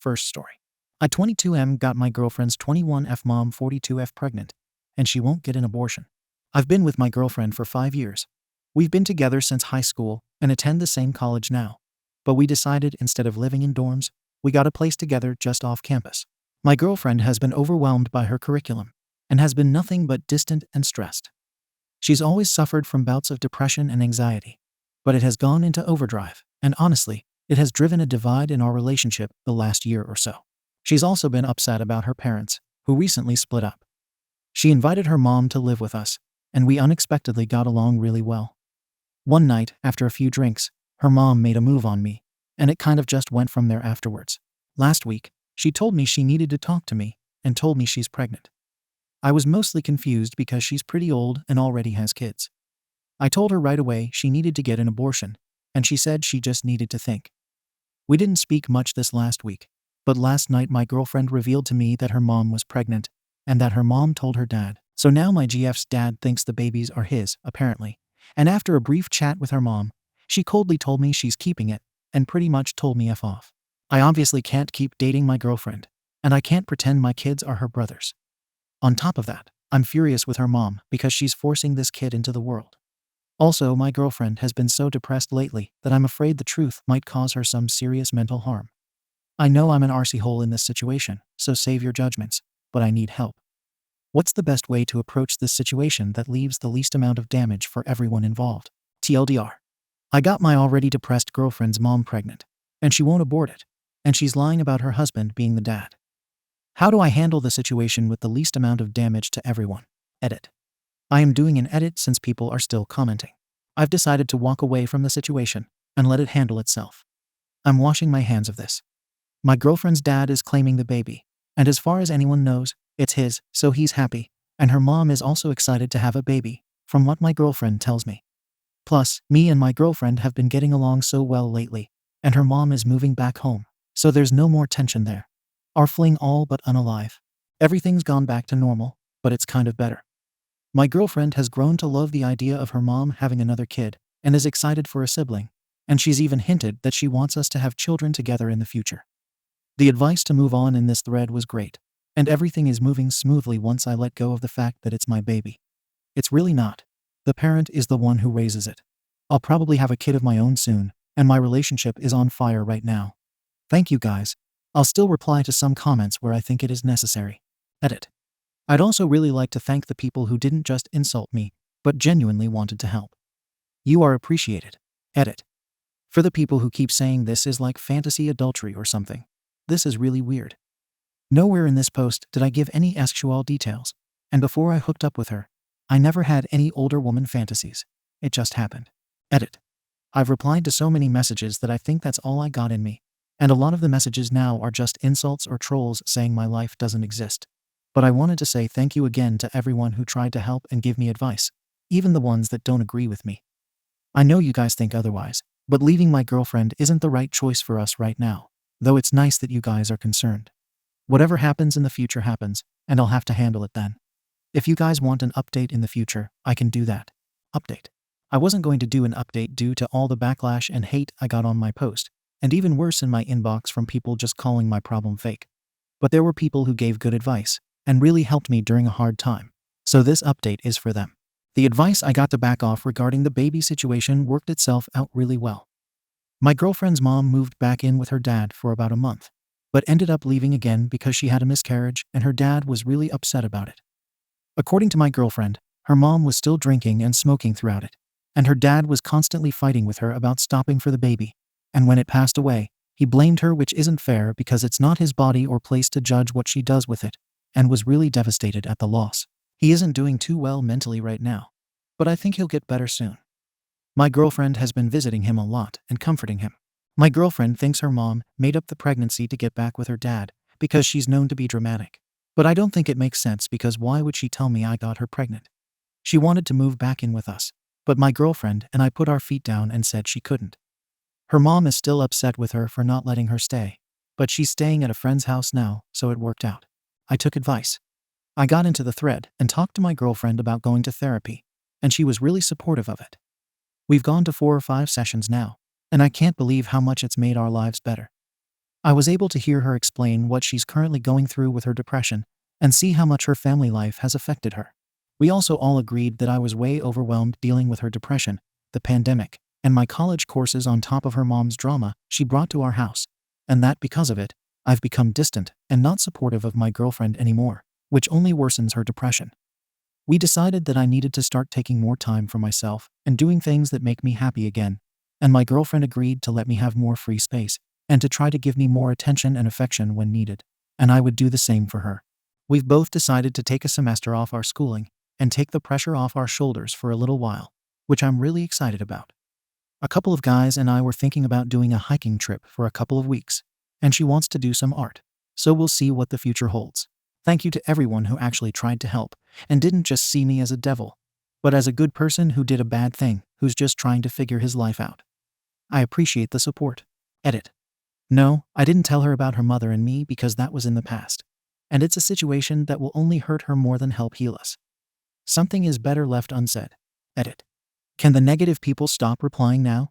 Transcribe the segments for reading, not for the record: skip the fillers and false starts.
First story. I 22M got my girlfriend's 21F mom 42F pregnant, and she won't get an abortion. I've been with my girlfriend for 5 years. We've been together since high school and attend the same college now. But we decided instead of living in dorms, we got a place together just off campus. My girlfriend has been overwhelmed by her curriculum and has been nothing but distant and stressed. She's always suffered from bouts of depression and anxiety, but it has gone into overdrive, and honestly, it has driven a divide in our relationship the last year or so. She's also been upset about her parents, who recently split up. She invited her mom to live with us, and we unexpectedly got along really well. One night, after a few drinks, her mom made a move on me, and it kind of just went from there afterwards. Last week, she told me she needed to talk to me and told me she's pregnant. I was mostly confused because she's pretty old and already has kids. I told her right away she needed to get an abortion, and she said she just needed to think. We didn't speak much this last week, but last night my girlfriend revealed to me that her mom was pregnant and that her mom told her dad. So now my GF's dad thinks the babies are his, apparently. And after a brief chat with her mom, she coldly told me she's keeping it and pretty much told me F off. I obviously can't keep dating my girlfriend, and I can't pretend my kids are her brothers. On top of that, I'm furious with her mom because she's forcing this kid into the world. Also, my girlfriend has been so depressed lately that I'm afraid the truth might cause her some serious mental harm. I know I'm an arsey hole in this situation, so save your judgments, but I need help. What's the best way to approach this situation that leaves the least amount of damage for everyone involved? TLDR. I got my already depressed girlfriend's mom pregnant, and she won't abort it, and she's lying about her husband being the dad. How do I handle the situation with the least amount of damage to everyone? Edit. I am doing an edit since people are still commenting. I've decided to walk away from the situation and let it handle itself. I'm washing my hands of this. My girlfriend's dad is claiming the baby, and as far as anyone knows, it's his, so he's happy, and her mom is also excited to have a baby, from what my girlfriend tells me. Plus, me and my girlfriend have been getting along so well lately, and her mom is moving back home, so there's no more tension there. Our fling all but unalive. Everything's gone back to normal, but it's kind of better. My girlfriend has grown to love the idea of her mom having another kid and is excited for a sibling, and she's even hinted that she wants us to have children together in the future. The advice to move on in this thread was great, and everything is moving smoothly once I let go of the fact that it's my baby. It's really not. The parent is the one who raises it. I'll probably have a kid of my own soon, and my relationship is on fire right now. Thank you guys. I'll still reply to some comments where I think it is necessary. Edit. I'd also really like to thank the people who didn't just insult me, but genuinely wanted to help. You are appreciated. Edit. For the people who keep saying this is like fantasy adultery or something, this is really weird. Nowhere in this post did I give any sexual details, and before I hooked up with her, I never had any older woman fantasies. It just happened. Edit. I've replied to so many messages that I think that's all I got in me, and a lot of the messages now are just insults or trolls saying my life doesn't exist. But I wanted to say thank you again to everyone who tried to help and give me advice, even the ones that don't agree with me. I know you guys think otherwise, but leaving my girlfriend isn't the right choice for us right now, though it's nice that you guys are concerned. Whatever happens in the future happens, and I'll have to handle it then. If you guys want an update in the future, I can do that. Update. I wasn't going to do an update due to all the backlash and hate I got on my post, and even worse in my inbox from people just calling my problem fake. But there were people who gave good advice and really helped me during a hard time, so this update is for them. The advice I got to back off regarding the baby situation worked itself out really well. My girlfriend's mom moved back in with her dad for about a month, but ended up leaving again because she had a miscarriage and her dad was really upset about it. According to my girlfriend, her mom was still drinking and smoking throughout it, and her dad was constantly fighting with her about stopping for the baby, and when it passed away, he blamed her, which isn't fair because it's not his body or place to judge what she does with it, and was really devastated at the loss. He isn't doing too well mentally right now, but I think he'll get better soon. My girlfriend has been visiting him a lot and comforting him. My girlfriend thinks her mom made up the pregnancy to get back with her dad because she's known to be dramatic. But I don't think it makes sense because why would she tell me I got her pregnant? She wanted to move back in with us, but my girlfriend and I put our feet down and said she couldn't. Her mom is still upset with her for not letting her stay, but she's staying at a friend's house now, so it worked out. I took advice. I got into the thread and talked to my girlfriend about going to therapy, and she was really supportive of it. We've gone to 4 or 5 sessions now, and I can't believe how much it's made our lives better. I was able to hear her explain what she's currently going through with her depression and see how much her family life has affected her. We also all agreed that I was way overwhelmed dealing with her depression, the pandemic, and my college courses on top of her mom's drama she brought to our house, and that because of it, I've become distant and not supportive of my girlfriend anymore, which only worsens her depression. We decided that I needed to start taking more time for myself and doing things that make me happy again, and my girlfriend agreed to let me have more free space and to try to give me more attention and affection when needed, and I would do the same for her. We've both decided to take a semester off our schooling and take the pressure off our shoulders for a little while, which I'm really excited about. A couple of guys and I were thinking about doing a hiking trip for a couple of weeks, and she wants to do some art, so we'll see what the future holds. Thank you to everyone who actually tried to help and didn't just see me as a devil, but as a good person who did a bad thing, who's just trying to figure his life out. I appreciate the support. Edit. No, I didn't tell her about her mother and me because that was in the past, and it's a situation that will only hurt her more than help heal us. Something is better left unsaid. Edit. Can the negative people stop replying now?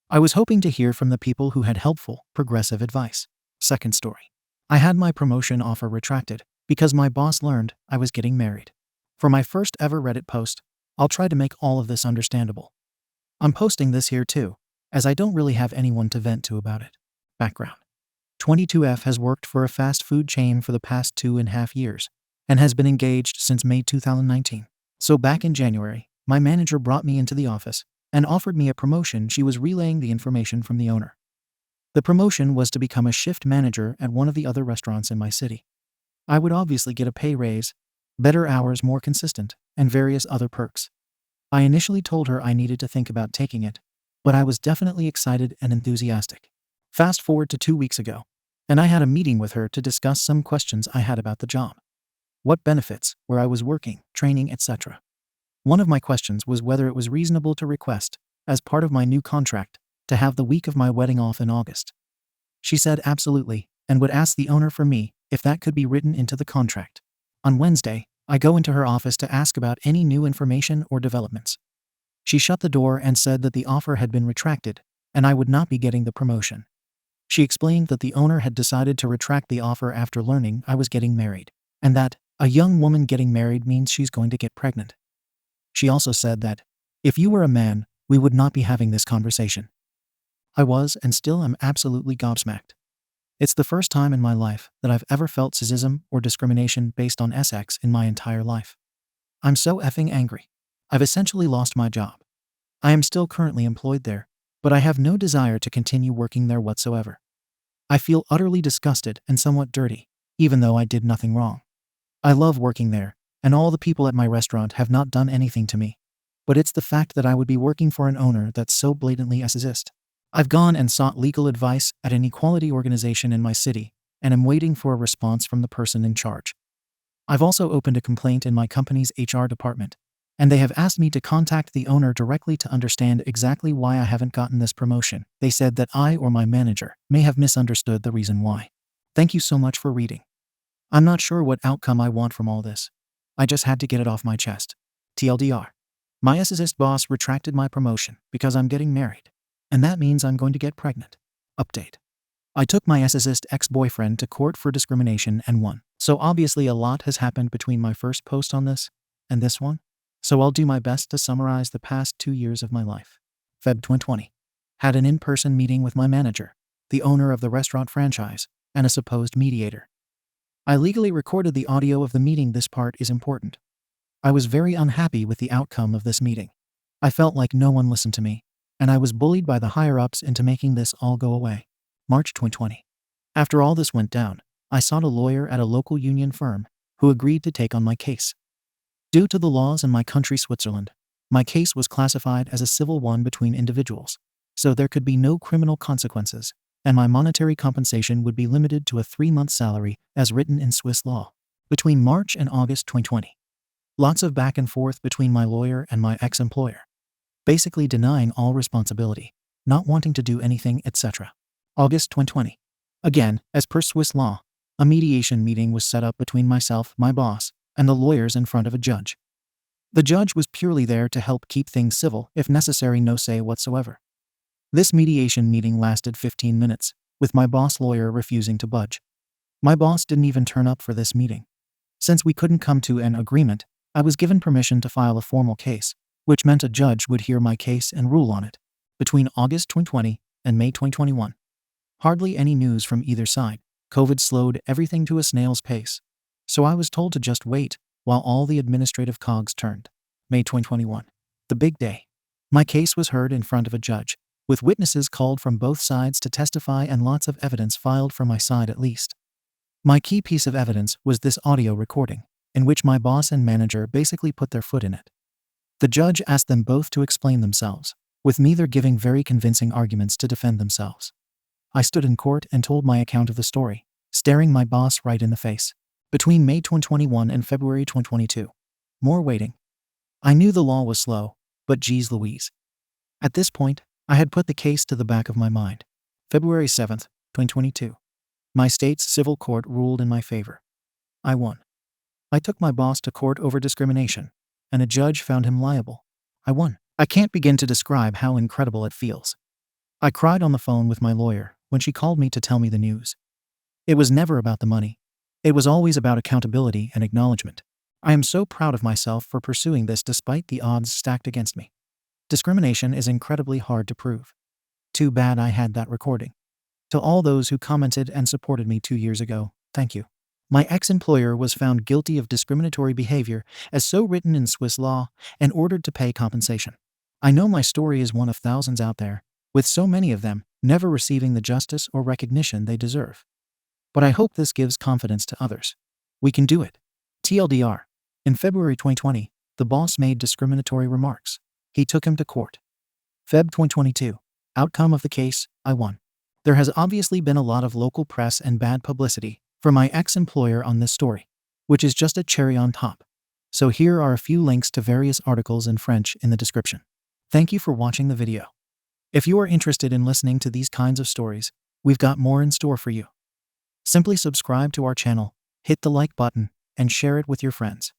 I was hoping to hear from the people who had helpful, progressive advice. Second story. I had my promotion offer retracted because my boss learned I was getting married. For my first ever Reddit post, I'll try to make all of this understandable. I'm posting this here too, as I don't really have anyone to vent to about it. Background. 22F has worked for a fast food chain for the past 2.5 years and has been engaged since May 2019. So back in January, my manager brought me into the office and offered me a promotion. She was relaying the information from the owner. The promotion was to become a shift manager at one of the other restaurants in my city. I would obviously get a pay raise, better hours, more consistent, and various other perks. I initially told her I needed to think about taking it, but I was definitely excited and enthusiastic. Fast forward to 2 weeks ago, and I had a meeting with her to discuss some questions I had about the job. What benefits, where I was working, training, etc. One of my questions was whether it was reasonable to request, as part of my new contract, to have the week of my wedding off in August. She said absolutely, and would ask the owner for me if that could be written into the contract. On Wednesday, I go into her office to ask about any new information or developments. She shut the door and said that the offer had been retracted, and I would not be getting the promotion. She explained that the owner had decided to retract the offer after learning I was getting married, and that a young woman getting married means she's going to get pregnant. She also said that, if you were a man, we would not be having this conversation. I was, and still am, absolutely gobsmacked. It's the first time in my life that I've ever felt sexism or discrimination based on sex in my entire life. I'm so effing angry. I've essentially lost my job. I am still currently employed there, but I have no desire to continue working there whatsoever. I feel utterly disgusted and somewhat dirty, even though I did nothing wrong. I love working there, and all the people at my restaurant have not done anything to me. But it's the fact that I would be working for an owner that's so blatantly sexist. I've gone and sought legal advice at an equality organization in my city, and am waiting for a response from the person in charge. I've also opened a complaint in my company's HR department, and they have asked me to contact the owner directly to understand exactly why I haven't gotten this promotion. They said that I or my manager may have misunderstood the reason why. Thank you so much for reading. I'm not sure what outcome I want from all this. I just had to get it off my chest. TLDR. My sexist boss retracted my promotion because I'm getting married, and that means I'm going to get pregnant. Update. I took my sexist ex-boyfriend to court for discrimination and won. So obviously a lot has happened between my first post on this and this one. So I'll do my best to summarize the past 2 years of my life. Feb 2020. Had an in-person meeting with my manager, the owner of the restaurant franchise, and a supposed mediator. I legally recorded the audio of the meeting. This part is important. I was very unhappy with the outcome of this meeting. I felt like no one listened to me, and I was bullied by the higher-ups into making this all go away. March 2020. After all this went down, I sought a lawyer at a local union firm who agreed to take on my case. Due to the laws in my country, Switzerland, my case was classified as a civil one between individuals, so there could be no criminal consequences, and my monetary compensation would be limited to a 3-month salary as written in Swiss law. Between March and August 2020. Lots of back and forth between my lawyer and my ex-employer, basically denying all responsibility, not wanting to do anything, etc. August 2020. Again, as per Swiss law, a mediation meeting was set up between myself, my boss, and the lawyers in front of a judge. The judge was purely there to help keep things civil, if necessary, no say whatsoever. This mediation meeting lasted 15 minutes, with my boss lawyer refusing to budge. My boss didn't even turn up for this meeting. Since we couldn't come to an agreement, I was given permission to file a formal case, which meant a judge would hear my case and rule on it, between August 2020 and May 2021. Hardly any news from either side. COVID slowed everything to a snail's pace. So I was told to just wait while all the administrative cogs turned. May 2021. The big day. My case was heard in front of a judge, with witnesses called from both sides to testify and lots of evidence filed for my side at least. My key piece of evidence was this audio recording, in which my boss and manager basically put their foot in it. The judge asked them both to explain themselves, with neither giving very convincing arguments to defend themselves. I stood in court and told my account of the story, staring my boss right in the face. Between May 2021 and February 2022. More waiting. I knew the law was slow, but geez Louise. At this point, I had put the case to the back of my mind. February 7th, 2022. My state's civil court ruled in my favor. I won. I took my boss to court over discrimination, and a judge found him liable. I won. I can't begin to describe how incredible it feels. I cried on the phone with my lawyer when she called me to tell me the news. It was never about the money. It was always about accountability and acknowledgement. I am so proud of myself for pursuing this despite the odds stacked against me. Discrimination is incredibly hard to prove. Too bad I had that recording. To all those who commented and supported me 2 years ago, thank you. My ex-employer was found guilty of discriminatory behavior as so written in Swiss law and ordered to pay compensation. I know my story is one of thousands out there, with so many of them never receiving the justice or recognition they deserve. But I hope this gives confidence to others. We can do it. TLDR. In February 2020, the boss made discriminatory remarks. He took him to court. Feb 2022. Outcome of the case, I won. There has obviously been a lot of local press and bad publicity for my ex-employer on this story, which is just a cherry on top. So here are a few links to various articles in French in the description. Thank you for watching the video. If you are interested in listening to these kinds of stories, we've got more in store for you. Simply subscribe to our channel, hit the like button, and share it with your friends.